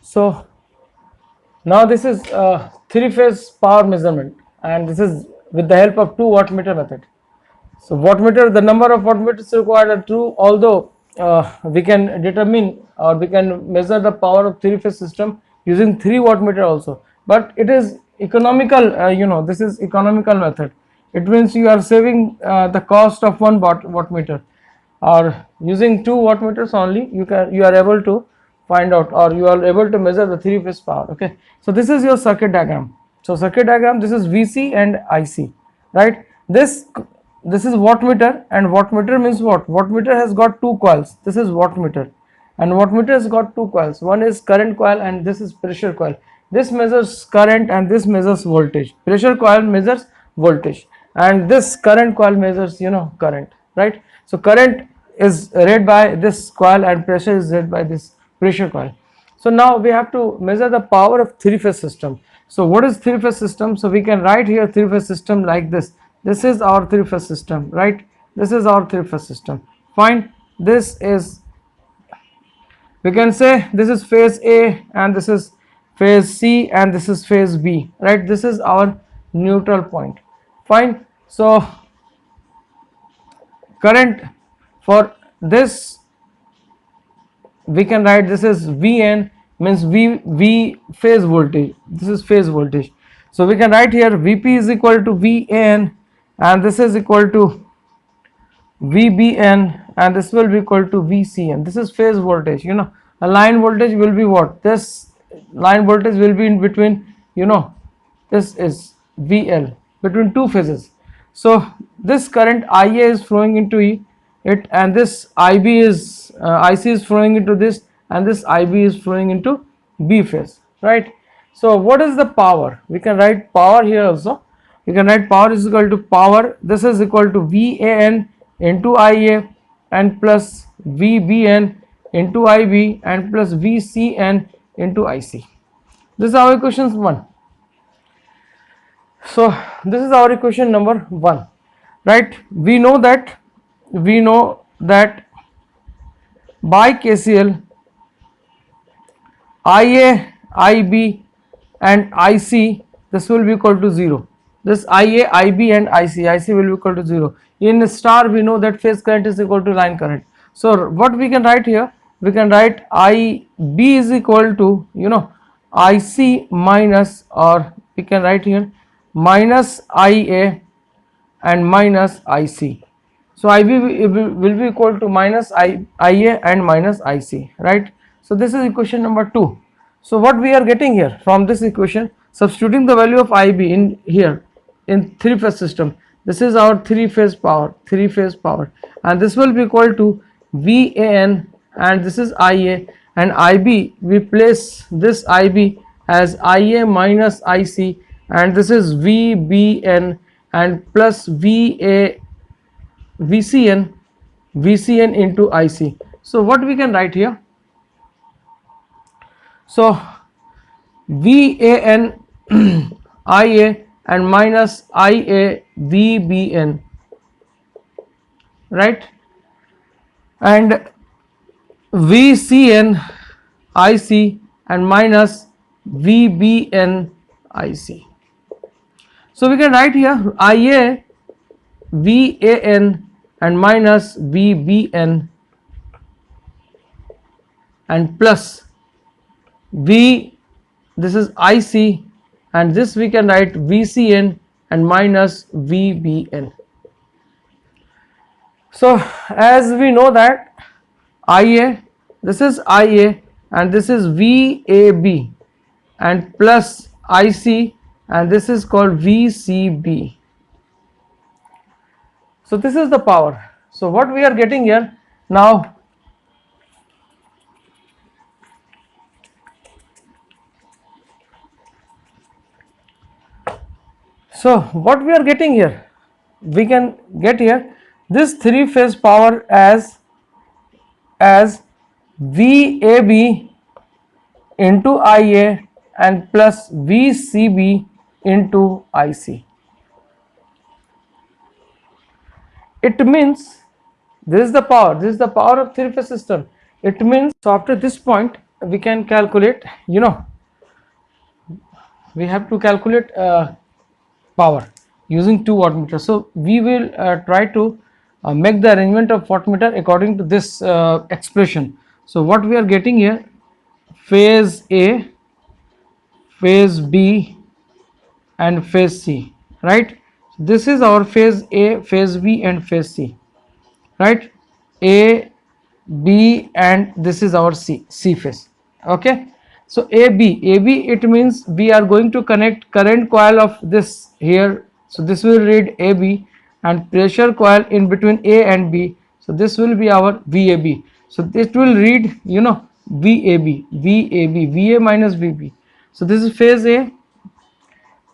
So now this is three-phase power measurement, and this is with the help of two wattmeter method. So wattmeter, the number of wattmeters required are two, although we can determine or we can measure the power of three-phase system using three wattmeter also. But it is economical, this is economical method. It means you are saving the cost of one wattmeter, or using two wattmeters only you are able to find out, or you are able to measure the three phase power. Okay, so this is your circuit diagram. So circuit diagram, this is VC and IC, right? This is wattmeter, and wattmeter means what? Wattmeter has got two coils. This is wattmeter, and wattmeter has got two coils. One is current coil and this is pressure coil. This measures current and this measures voltage. Pressure coil measures voltage, and this current coil measures current, right? So current is read by this coil and pressure is read by this pressure coil. So now we have to measure the power of three phase system. So what is three phase system? So we can write here three phase system like this. This is our three phase system, right? This is our three phase system. Fine. This is, we can say this is phase A and this is phase C and this is phase B, right? This is our neutral point. Fine. So current for this we can write, this is Vn, means V phase voltage. This is phase voltage. So we can write here Vp is equal to Van, and this is equal to Vbn, and this will be equal to Vcn. This is phase voltage. A line voltage will be what? This line voltage will be in between, this is VL, between two phases. So this current Ia is flowing into it, and this IB is IC is flowing into this, and this IB is flowing into B phase, right? So what is the power? We can write power here also. We can write power is equal to power, this is equal to Van into Ia and plus Vbn into Ib and plus Vcn into Ic. This is our equation 1. So this is our equation number 1, right? We know that by KCL, Ia, Ib and Ic, this will be equal to 0. This Ia, Ib and Ic will be equal to 0. In star we know that phase current is equal to line current. So what we can write here? We can write Ib is equal to Ic minus, or we can write here minus Ia and minus Ic. So Ib will be equal to minus Ia and minus Ic, right? So this is equation number 2. So what we are getting here from this equation, substituting the value of Ib in here in three phase system, this is our three phase power, and this will be equal to Van, and this is Ia, and Ib, we place this Ib as Ia minus Ic, and this is Vbn and plus Vcn into Ic. So what we can write here? So Van Ia and minus Ia Vbn, right? And Vcn Ic and minus Vbn Ic. So we can write here Ia Van and minus Vbn and plus V, this is Ic, and this we can write Vcn and minus Vbn. So as we know that Ia, this is Ia and this is Vab and plus Ic, and this is called Vcb. So this is the power. So what we are getting here now, so what we are getting here, we can get here this three phase power as Vab into Ia and plus Vcb into Ic. It means this is the power of three phase system. It means, so after this point we can calculate, you know, we have to calculate power using two wattmeters. So we will try to make the arrangement of wattmeter according to this expression. So what we are getting here, phase A, phase B and phase C, right? This is our phase A, phase B and phase C, right? A, B and this is our C phase. Okay, so AB, it means we are going to connect current coil of this here, so this will read AB, and pressure coil in between A and B, so this will be our VAB. So this will read, you know, VA minus VB. So this is phase A,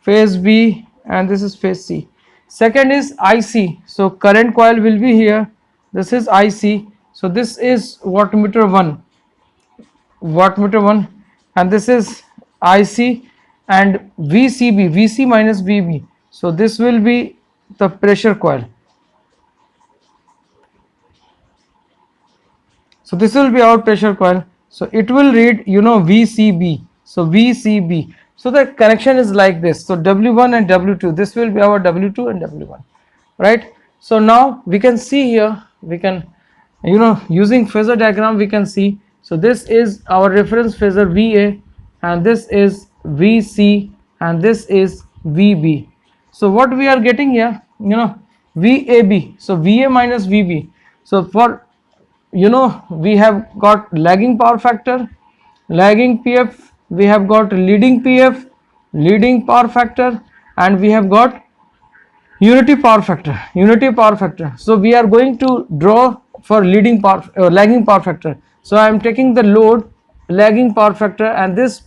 phase B and this is phase C. Second is IC, so current coil will be here, this is IC, so this is wattmeter 1, and this is IC, and VC minus VB, so this will be the pressure coil. So this will be our pressure coil, so it will read, you know, VCB, so VCB. So the connection is like this, so W1 and W2, this will be our W2 and W1, right? So now we can see here, we can, you know, using phasor diagram we can see, so this is our reference phasor VA, and this is VC, and this is VB. So what we are getting here, you know, VAB, so VA minus VB. So for, you know, we have got lagging power factor, lagging PF, we have got leading PF, leading power factor, and we have got unity power factor. So we are going to draw for leading power lagging power factor. So I am taking the load lagging power factor, and this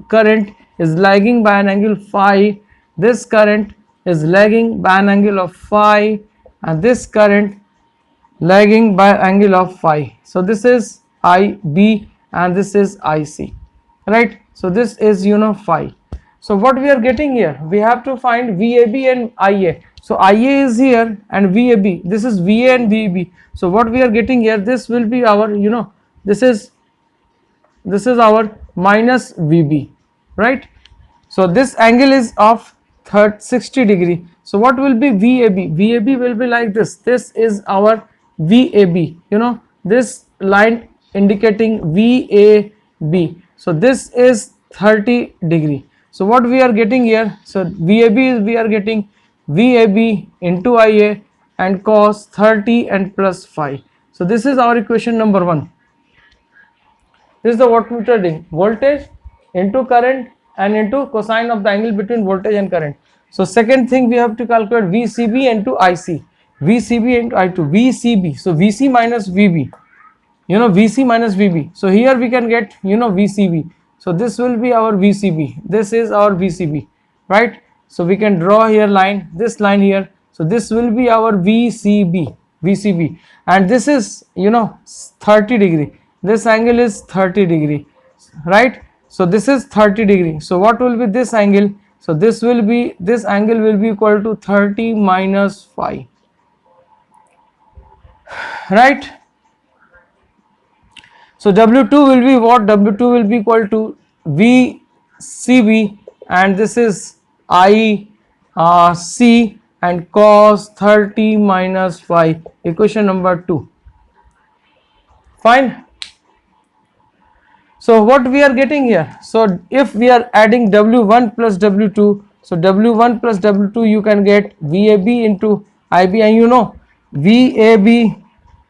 current is lagging by an angle phi, this current is lagging by an angle of phi, and this current lagging by angle of phi. So this is IB and this is IC, right? So this is, you know, phi. So what we are getting here, we have to find VAB and IA. So IA is here and VAB, this is VA and VB. So what we are getting here, this will be our, you know, this is our minus VB, right? So this angle is of 60 degree. So what will be VAB? VAB will be like this. This is our VAB, you know, this line indicating VAB. So this is 30 degree. So what we are getting here, so VAB is, we are getting VAB into IA and cos 30 and plus phi. So this is our equation number 1. This is the wattmeter reading, voltage into current and into cosine of the angle between voltage and current. So second thing, we have to calculate VCB into IC, VCB into I2, VCB, so VC minus VB, you know, VC minus VB. So here we can get, you know, VCB. So this will be our VCB, this is our VCB, right? So we can draw here line, this line here. So this will be our VCB, and this is, you know, 30 degree. This angle is 30 degree, right? So this is 30 degree. So what will be this angle? So this will be, this angle will be equal to 30 minus phi, right? So W2 will be what? W2 will be equal to VCB, and this is IC and cos 30 minus phi, equation number 2. Fine. So what we are getting here, so if we are adding W1 plus W2, so W1 plus W2 you can get VAB into IB, and you know VAB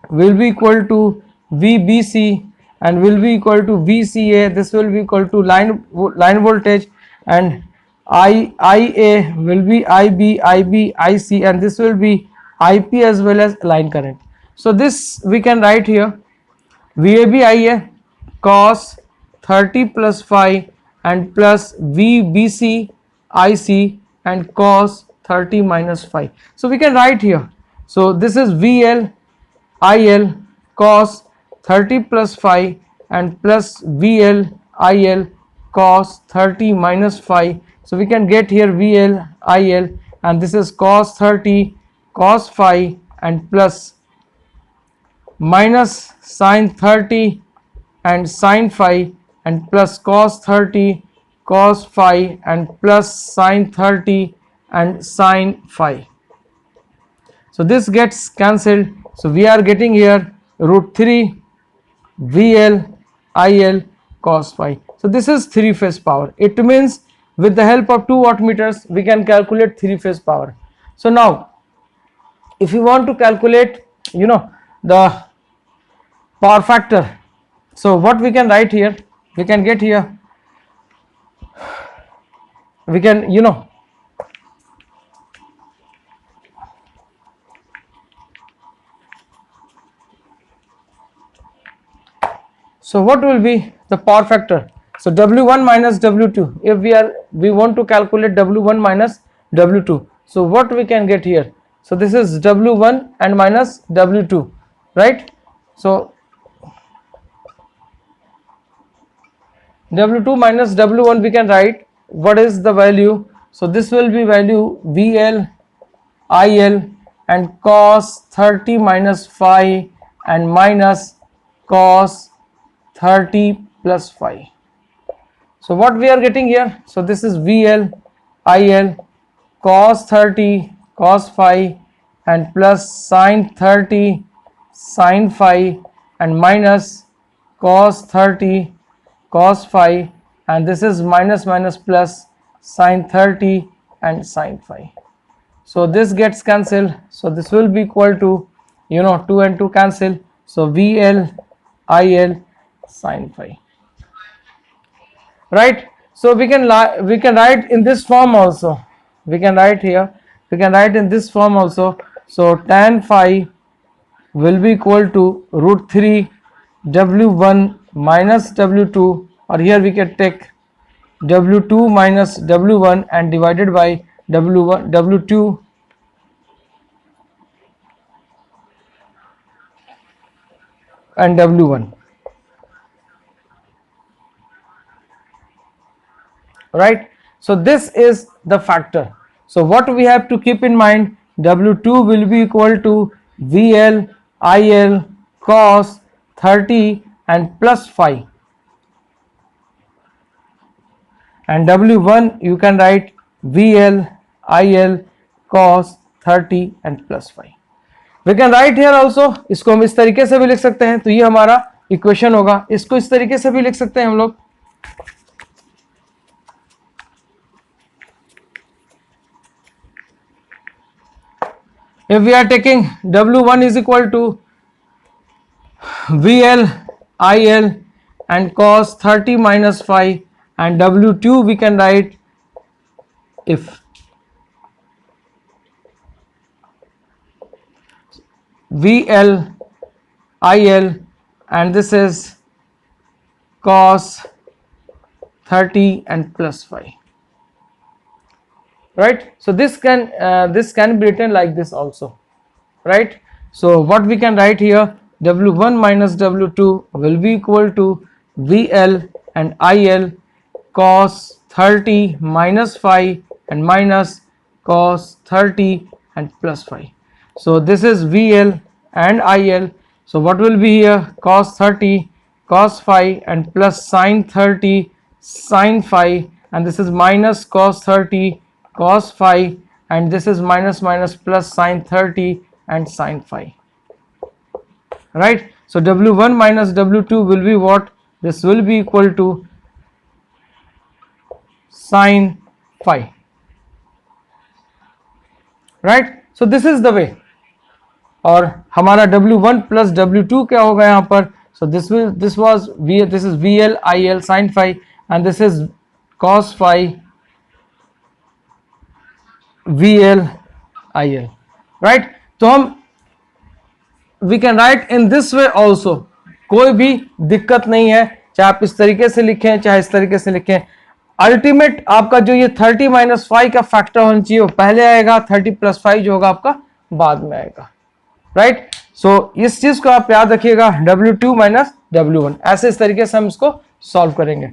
will be equal to VBC and will be equal to VCA, this will be equal to line voltage, and IA will be IB, IC, and this will be IP as well as line current. So this we can write here, VAB IA cos 30 plus phi and plus VBC IC and cos 30 minus phi. So we can write here, so this is VL IL cos 30 plus phi and plus VL IL cos 30 minus phi. So we can get here VL IL, and this is cos 30 cos phi and plus minus sin 30 and sin phi and plus cos 30 cos phi and plus sin 30 and sin phi. So this gets cancelled. So we are getting here root 3 VL IL cos phi. So this is three phase power. It means with the help of two wattmeters we can calculate three phase power. So now if you want to calculate the power factor, so what we can write here, we can get here, we can so what will be the power factor? So W1 minus W2, if we want to calculate W1 minus W2, so what we can get here? So this is W1 and minus W2, right? So W2 minus W1 we can write what is the value. So this will be value VL IL and cos 30 minus phi and minus cos 30 plus phi. So what we are getting here? So this is VL IL cos 30 cos phi and plus sin 30 sin phi and minus cos 30 cos phi, and this is minus minus plus sin 30 and sin phi. So this gets cancelled. So this will be equal to 2 and 2 cancel. So VL IL sin phi, right? So we can write in this form also. We can write here. We can write in this form also. So tan phi will be equal to root 3 W1 minus W2, or here we can take W2 minus W1 and divided by W1 W2 and W1, right? So this is the factor. So what we have to keep in mind, W2 will be equal to VL IL cos 30 and plus phi, and W1 you can write VL IL cos 30 and plus phi. We can write here also, इसको हम इस तरीके से भी लिख सकते हैं, तो ये हमारा इक्वेशन होगा. इसको इस तरीके से भी लिख सकते हैं हम लोग. If we are taking W1 is equal to VL IL and cos 30 minus phi, and W2 we can write if VL IL and this is cos 30 and plus phi, right? So this can be written like this also, right? So what we can write here, W1 minus W2 will be equal to VL and IL cos 30 minus phi and minus cos 30 and plus phi. So this is VL and IL. So what will be here? Cos 30 cos phi and plus sin 30 sin phi, and this is minus cos 30 cos phi, and this is minus minus plus sin 30 and sin phi, right? So W1 minus W2 will be what? This will be equal to sin phi, right? So this is the way. और हमारा W1 plus W2 क्या होगा यहाँ पर? So this is VL IL sin phi and this is cos phi VL IL, right? तो हम we can write in this way also. कोई भी दिक्कत नहीं है, चाहे आप इस तरीके से लिखें चाहे इस तरीके से लिखें. अल्टीमेट आपका जो ये 30 माइनस 5 का फैक्टर होना चाहिए वो पहले आएगा, 30 प्लस 5 जो होगा आपका बाद में आएगा, राइट? सो इस चीज को आप याद रखिएगा, W2 माइनस W1, ऐसे इस तरीके से हम इसको सॉल्व करेंगे.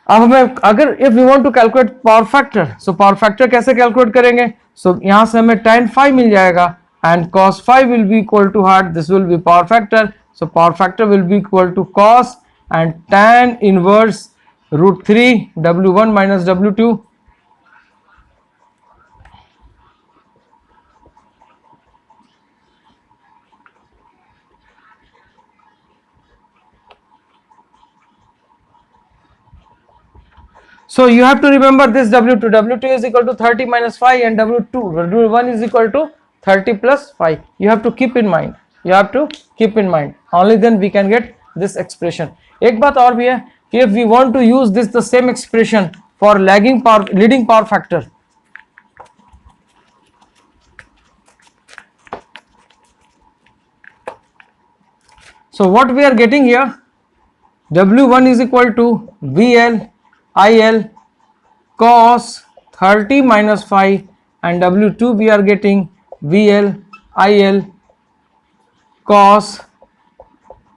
अब हमें अगर if we want to calculate power factor, so power factor कैसे कैलकुलेट करेंगे? सो यहां से हमें tan phi मिल जाएगा and cos phi will be equal to heart, this will be power factor. So power factor will be equal to cos and tan inverse root 3 W1 minus W2. So you have to remember this W2. W2 is equal to 30 minus 5 and W1 is equal to 30 plus 5. You have to keep in mind. You have to keep in mind. Only then we can get this expression. एक बात और भी है कि if we want to use this the same expression for leading power factor, so what we are getting here, W1 is equal to VL IL cos 30 minus 5 and W2 we are getting VL IL cos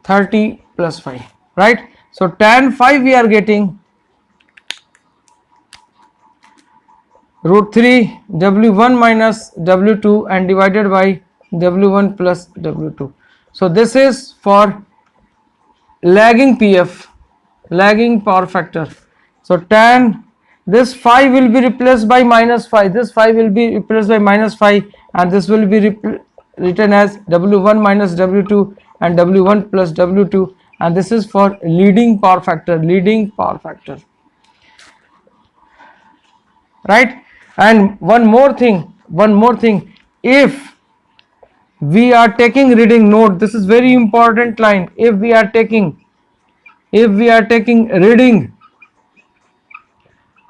30 plus 5, right? So tan 5 we are getting root 3 W1 minus W2 and divided by W1 plus W2. So this is for lagging PF, lagging power factor. So tan, this 5 will be replaced by minus 5, this 5 will be replaced by minus 5 and this will be written as W1 minus W2 and W1 plus W2, and this is for leading power factor, right? And one more thing, if we are taking reading, note this is very important line, if we are taking reading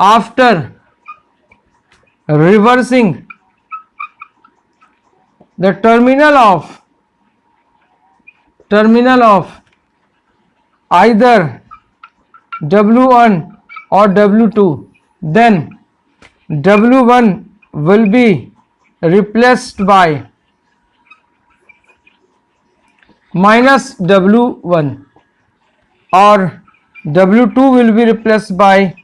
after reversing the terminal of either W1 or W2, then W1 will be replaced by minus W1 or W2 will be replaced by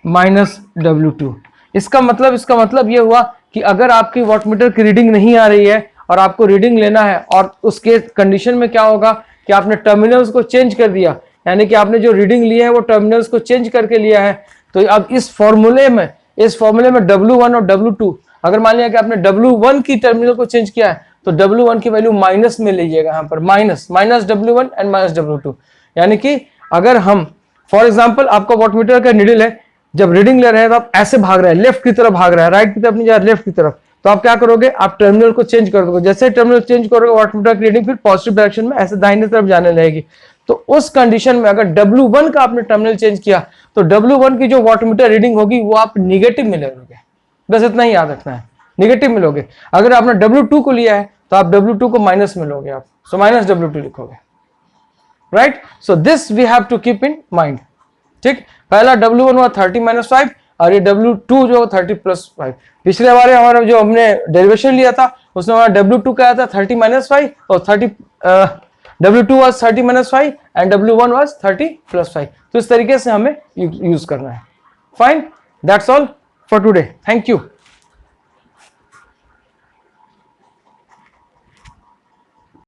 minus W2. इसका मतलब ये हुआ कि अगर आपकी wattmeter की reading नहीं आ रही है और आपको रीडिंग लेना है, और उसके कंडीशन में क्या होगा कि आपने टर्मिनल्स को चेंज कर दिया, यानी कि आपने जो रीडिंग लिया है वो टर्मिनल्स को चेंज करके लिया है, तो अब इस फॉर्मूले में W1 और W2, अगर मान लिया कि आपने W1 की टर्मिनल को चेंज किया है तो W1 की वैल्यू माइनस में लीजिएगा, यहाँ पर minus W1 and minus W2. यानी कि अगर हम फॉर एग्जाम्पल आपका वॉटमीटर का नीडल है, जब रीडिंग ले रहे हैं तो आप ऐसे भाग रहे हैं, लेफ्ट की तरफ भाग रहा है, राइट की तरफ नहीं जा रहा, लेफ्ट की तरफ, तो आप क्या करोगे, आप टर्मिनल को चेंज कर दोगे. जैसे टर्मिनल चेंज करोगे वॉटमीटर की रीडिंग फिर पॉजिटिव डायरेक्शन में ऐसे दाहिने तरफ जाने लगेगी. तो उस कंडीशन में अगर W1 का आपने टर्मिनल चेंज किया तो W1 की जो वॉटमीटर रीडिंग होगी वो आप निगेटिव में लोगे. बस इतना ही याद रखना है, निगेटिव में लोगे. अगर आपने W2 को लिया है तो आप W2 को माइनस में लोगे आप, सो माइनस W2 लिखोगे, right. So this we have to keep in mind. ठीक, पहला W1 हुआ 30 माइनस 5 और ये W2 जो 30 प्लस 5. पिछले बार हमारा जो हमने डेरिवेशन लिया था उसमें हमारा W2 का आया था 30 माइनस 5 और W2 was 30 minus 5 and W1 was 30 plus 5. तो इस तरीके से हमें यूज करना है. Fine, that's all for today. Thank you.